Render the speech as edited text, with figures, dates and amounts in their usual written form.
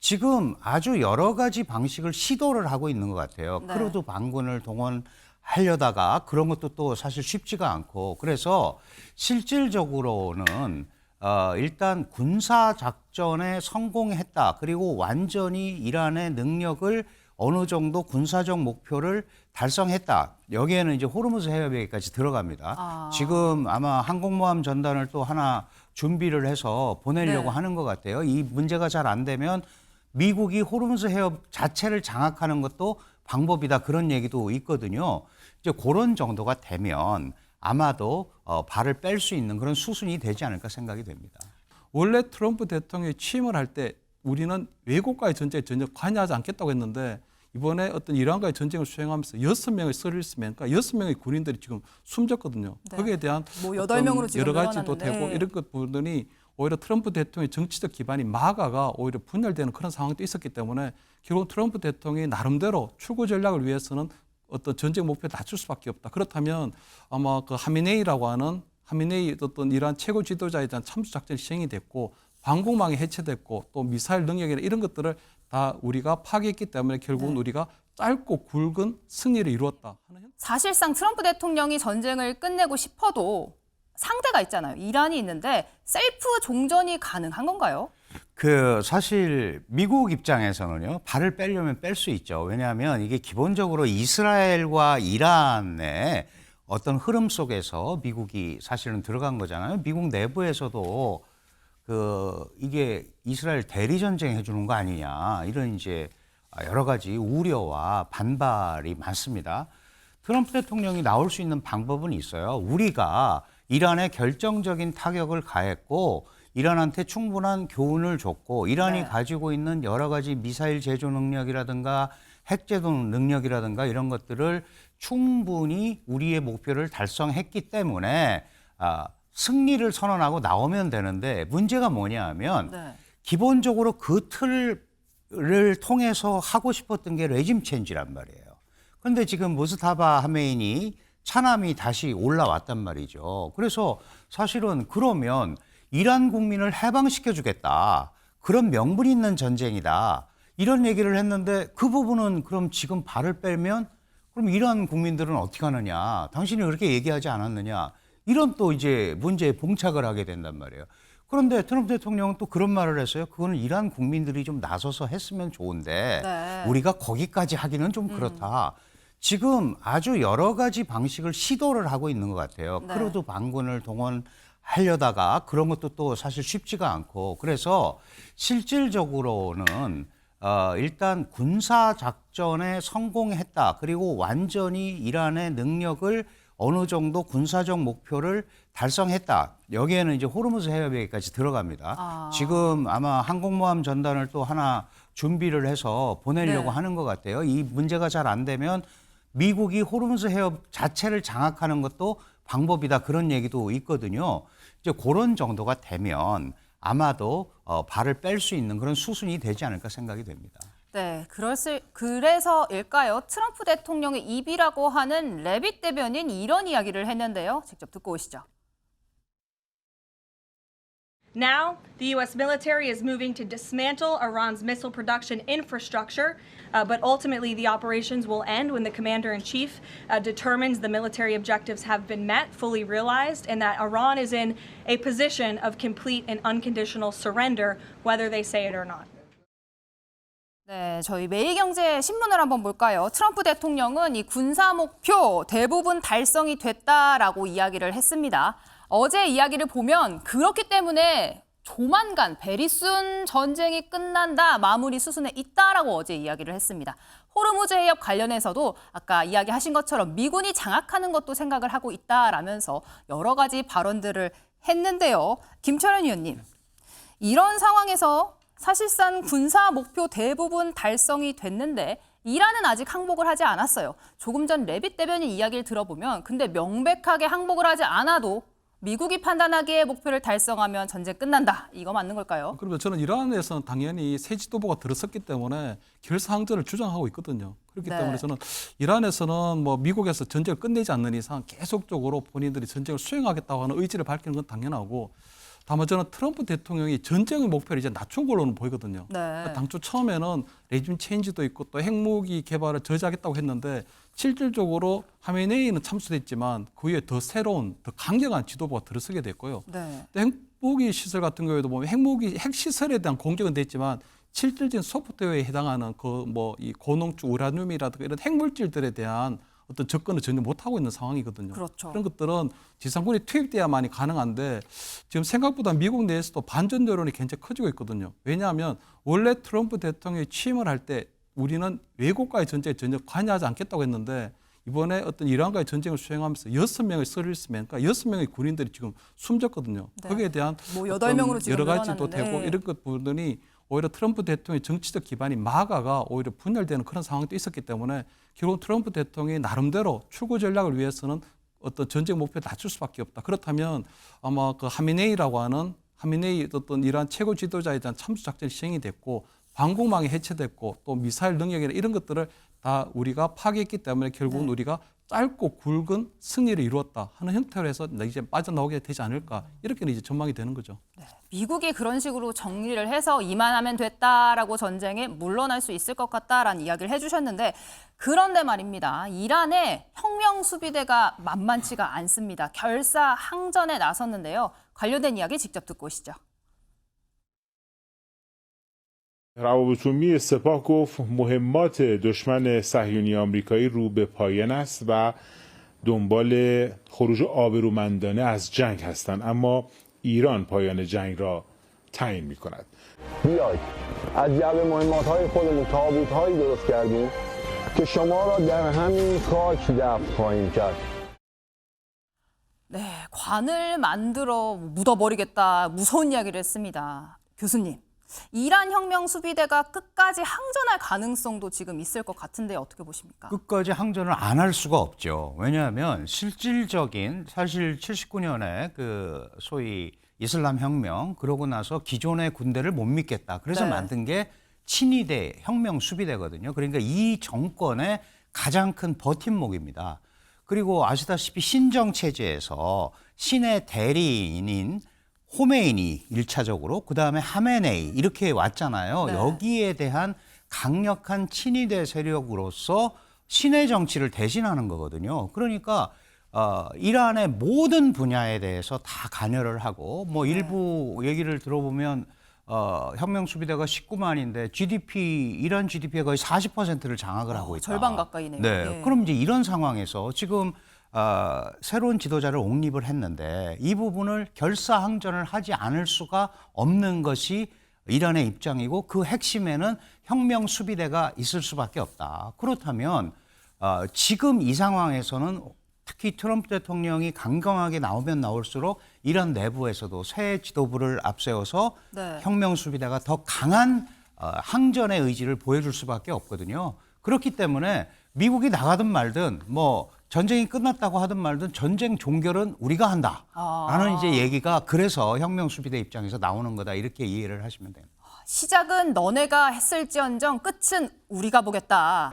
지금 아주 여러 가지 방식을 시도를 하고 있는 것 같아요. 네. 크루드 반군을 동원하려다가 그런 것도 또 사실 쉽지가 않고 그래서 실질적으로는 일단 군사 작전에 성공했다. 그리고 완전히 이란의 능력을 어느 정도 군사적 목표를 달성했다. 여기에는 이제 호르무즈 해협에까지 들어갑니다. 지금 아마 항공모함 전단을 또 하나 준비를 해서 보내려고 네. 하는 것 같아요. 이 문제가 잘 안 되면 미국이 호르무즈 해협 자체를 장악하는 것도 방법이다. 그런 얘기도 있거든요. 이제 그런 정도가 되면 아마도 발을 뺄 수 있는 그런 수순이 되지 않을까 생각이 됩니다. 원래 트럼프 대통령이 취임을 할 때 우리는 외국과의 전쟁에 전혀 관여하지 않겠다고 했는데 이번에 어떤 이란과의 전쟁을 수행하면서 6명의 서비스맨, 그러니까 6명의 군인들이 지금 숨졌거든요. 네. 거기에 대한 뭐 어떤 8명으로 지금 여러 가지도 늘어났는데. 되고 이런 것 보더니 오히려 트럼프 대통령의 정치적 기반이 마가가 오히려 분열되는 그런 상황도 있었기 때문에 결국 트럼프 대통령이 나름대로 출구 전략을 위해서는 어떤 전쟁 목표를 낮출 수밖에 없다. 그렇다면 아마 그 하미네이라고 하는 하미네이 어떤 이란 최고 지도자에 대한 참수 작전이 시행이 됐고 방공망이 해체됐고 또 미사일 능력이나 이런 것들을 다 우리가 파괴했기 때문에 결국은 네. 우리가 짧고 굵은 승리를 이루었다 하는 사실상 트럼프 대통령이 전쟁을 끝내고 싶어도 상대가 있잖아요. 이란이 있는데 셀프 종전이 가능한 건가요? 사실 미국 입장에서는요, 발을 빼려면 뺄 수 있죠. 왜냐하면 이게 기본적으로 이스라엘과 이란의 어떤 흐름 속에서 미국이 사실은 들어간 거잖아요. 미국 내부에서도 이게 이스라엘 대리 전쟁 해주는 거 아니냐 이런 이제 여러 가지 우려와 반발이 많습니다. 트럼프 대통령이 나올 수 있는 방법은 있어요. 우리가 이란에 결정적인 타격을 가했고 이란한테 충분한 교훈을 줬고 이란이 네. 가지고 있는 여러 가지 미사일 제조 능력이라든가 핵 제조 능력이라든가 이런 것들을 충분히 우리의 목표를 달성했기 때문에 승리를 선언하고 나오면 되는데 문제가 뭐냐 하면 네. 기본적으로 그 틀을 통해서 하고 싶었던 게 레짐 체인지란 말이에요. 그런데 지금 무스타바 하메인이 차남이 다시 올라왔단 말이죠. 그래서 사실은 그러면 이란 국민을 해방시켜 주겠다. 그런 명분 있는 전쟁이다. 이런 얘기를 했는데 그 부분은 그럼 지금 발을 빼면 그럼 이란 국민들은 어떻게 하느냐. 당신이 그렇게 얘기하지 않았느냐. 이런 또 이제 문제에 봉착을 하게 된단 말이에요. 그런데 트럼프 대통령은 또 그런 말을 했어요. 그거는 이란 국민들이 좀 나서서 했으면 좋은데 네. 우리가 거기까지 하기는 좀 그렇다. 지금 아주 여러 가지 방식을 시도를 하고 있는 것 같아요. 네. 크루드 반군을 동원하려다가 그런 것도 또 사실 쉽지가 않고 그래서 실질적으로는 일단 군사 작전에 성공했다. 그리고 완전히 이란의 능력을 어느 정도 군사적 목표를 달성했다. 여기에는 이제 호르무즈 해협에까지 들어갑니다. 지금 아마 항공모함 전단을 또 하나 준비를 해서 보내려고 네. 하는 것 같아요. 이 문제가 잘 안 되면 미국이 호르무즈 해협 자체를 장악하는 것도 방법이다. 그런 얘기도 있거든요. 이제 그런 정도가 되면 아마도 발을 뺄 수 있는 그런 수순이 되지 않을까 생각이 됩니다. 네, 그래서일까요? 트럼프 대통령의 입이라고 하는 레빗 대변인 이런 이야기를 했는데요. 직접 듣고 오시죠. Now, the U.S. military is moving to dismantle Iran's missile production infrastructure, but ultimately the operations will end when the commander-in-chief determines the military objectives have been met, fully realized, and that Iran is in a position of complete and unconditional surrender, whether they say it or not. 네, 저희 매일경제 신문을 한번 볼까요? 트럼프 대통령은 이 군사 목표 대부분 달성이 됐다라고 이야기를 했습니다. 어제 이야기를 보면 그렇기 때문에 조만간 베리순 전쟁이 끝난다, 마무리 수순에 있다라고 어제 이야기를 했습니다. 호르무즈 해협 관련해서도 아까 이야기하신 것처럼 미군이 장악하는 것도 생각을 하고 있다라면서 여러 가지 발언들을 했는데요. 김철현 의원님, 이런 상황에서 사실상 군사 목표 대부분 달성이 됐는데 이란은 아직 항복을 하지 않았어요. 조금 전 레빗 대변인 이야기를 들어보면 근데 명백하게 항복을 하지 않아도 미국이 판단하기에 목표를 달성하면 전쟁 끝난다. 이거 맞는 걸까요? 그러면 저는 이란에서는 당연히 새 지도부가 들어섰기 때문에 결사항전을 주장하고 있거든요. 그렇기 네. 때문에 저는 이란에서는 뭐 미국에서 전쟁을 끝내지 않는 이상 계속적으로 본인들이 전쟁을 수행하겠다고 하는 의지를 밝히는 건 당연하고 다만 저는 트럼프 대통령이 전쟁의 목표를 이제 낮춘 걸로는 보이거든요. 네. 당초 처음에는 레짐 체인지도 있고 또 핵무기 개발을 저지하겠다고 했는데 실질적으로 하메네이는 참수됐지만 그 위에 더 새로운 더 강력한 지도부가 들어서게 됐고요. 네. 또 핵무기 시설 같은 경우에도 보면 핵 시설에 대한 공격은 됐지만 실질적인 소프트웨어에 해당하는 그 뭐 이 고농축 우라늄이라든가 이런 핵물질들에 대한 어떤 접근을 전혀 못 하고 있는 상황이거든요. 그렇죠. 그런 것들은 지상군이 투입돼야만이 가능한데 지금 생각보다 미국 내에서도 반전 여론이 굉장히 커지고 있거든요. 왜냐하면 원래 트럼프 대통령이 취임을 할 때 우리는 외국과의 전쟁에 전혀 관여하지 않겠다고 했는데 이번에 어떤 이란과의 전쟁을 수행하면서 6명의 서비스맨, 그러니까 6명의 군인들이 지금 숨졌거든요. 네. 거기에 대한 뭐 어떤 8명으로 지금 여러 가지도 늘어났는데. 되고 이런 것 부분이 오히려 트럼프 대통령의 정치적 기반이 마가가 오히려 분열되는 그런 상황도 있었기 때문에 결국 트럼프 대통령이 나름대로 출구 전략을 위해서는 어떤 전쟁 목표를 낮출 수밖에 없다. 그렇다면 아마 그 하미네이라고 하는 하미네이 어떤 이러한 최고 지도자에 대한 참수 작전이 시행이 됐고 방공망이 해체됐고 또 미사일 능력이나 이런 것들을 다 우리가 파괴했기 때문에 결국은 네. 우리가 짧고 굵은 승리를 이루었다 하는 형태로 해서 이제 빠져나오게 되지 않을까 이렇게 이제 전망이 되는 거죠. 미국이 그런 식으로 정리를 해서 이만하면 됐다라고 전쟁에 물러날 수 있을 것 같다라는 이야기를 해주셨는데 그런데 말입니다. 이란의 혁명 수비대가 만만치가 않습니다. 결사항전에 나섰는데요. 관련된 이야기 직접 듣고 오시죠. روابط عمومی سپاه گفت مهمات دشمن صهیونی آمریکایی رو به پایان است و دنبال خروج آبرومندانه از جنگ هستند اما ایران پایان جنگ را تعیین می‌کند. بیاید از جعبه مهمات‌های خودمون تابوت‌هایی درست کردیم که شما را در همین خاک دفن خواهیم کرد. 네, 관을 만들어 묻어버리겠다 무서운 이야기를 했습니다. 교수님, 이란 혁명 수비대가 끝까지 항전할 가능성도 지금 있을 것 같은데 어떻게 보십니까? 끝까지 항전을 안 할 수가 없죠. 왜냐하면 실질적인 사실 79년에 그 소위 이슬람 혁명 그러고 나서 기존의 군대를 못 믿겠다. 그래서 네. 만든 게 친위대 혁명 수비대거든요. 그러니까 이 정권의 가장 큰 버팀목입니다. 그리고 아시다시피 신정 체제에서 신의 대리인인 호메이니 1차적으로 그다음에 하메네이 이렇게 왔잖아요. 네. 여기에 대한 강력한 친위대 세력으로서 신의 정치를 대신하는 거거든요. 그러니까 이란의 모든 분야에 대해서 다 관여를 하고 뭐 일부 얘기를 들어보면 혁명 수비대가 19만인데 GDP 이란 GDP의 거의 40%를 장악을 하고 있다. 절반 가까이네요. 네. 예. 그럼 이제 이런 상황에서 지금 새로운 지도자를 옹립을 했는데 이 부분을 결사항전을 하지 않을 수가 없는 것이 이란의 입장이고 그 핵심에는 혁명 수비대가 있을 수밖에 없다. 그렇다면 지금 이 상황에서는 특히 트럼프 대통령이 강경하게 나오면 나올수록 이란 내부에서도 새 지도부를 앞세워서 네. 혁명 수비대가 더 강한 항전의 의지를 보여줄 수밖에 없거든요. 그렇기 때문에 미국이 나가든 말든 뭐 전쟁이 끝났다고 하든 말든 전쟁 종결은 우리가 한다라는 이제 얘기가 그래서 혁명 수비대 입장에서 나오는 거다 이렇게 이해를 하시면 됩니다. 시작은 너네가 했을지언정 끝은 우리가 보겠다.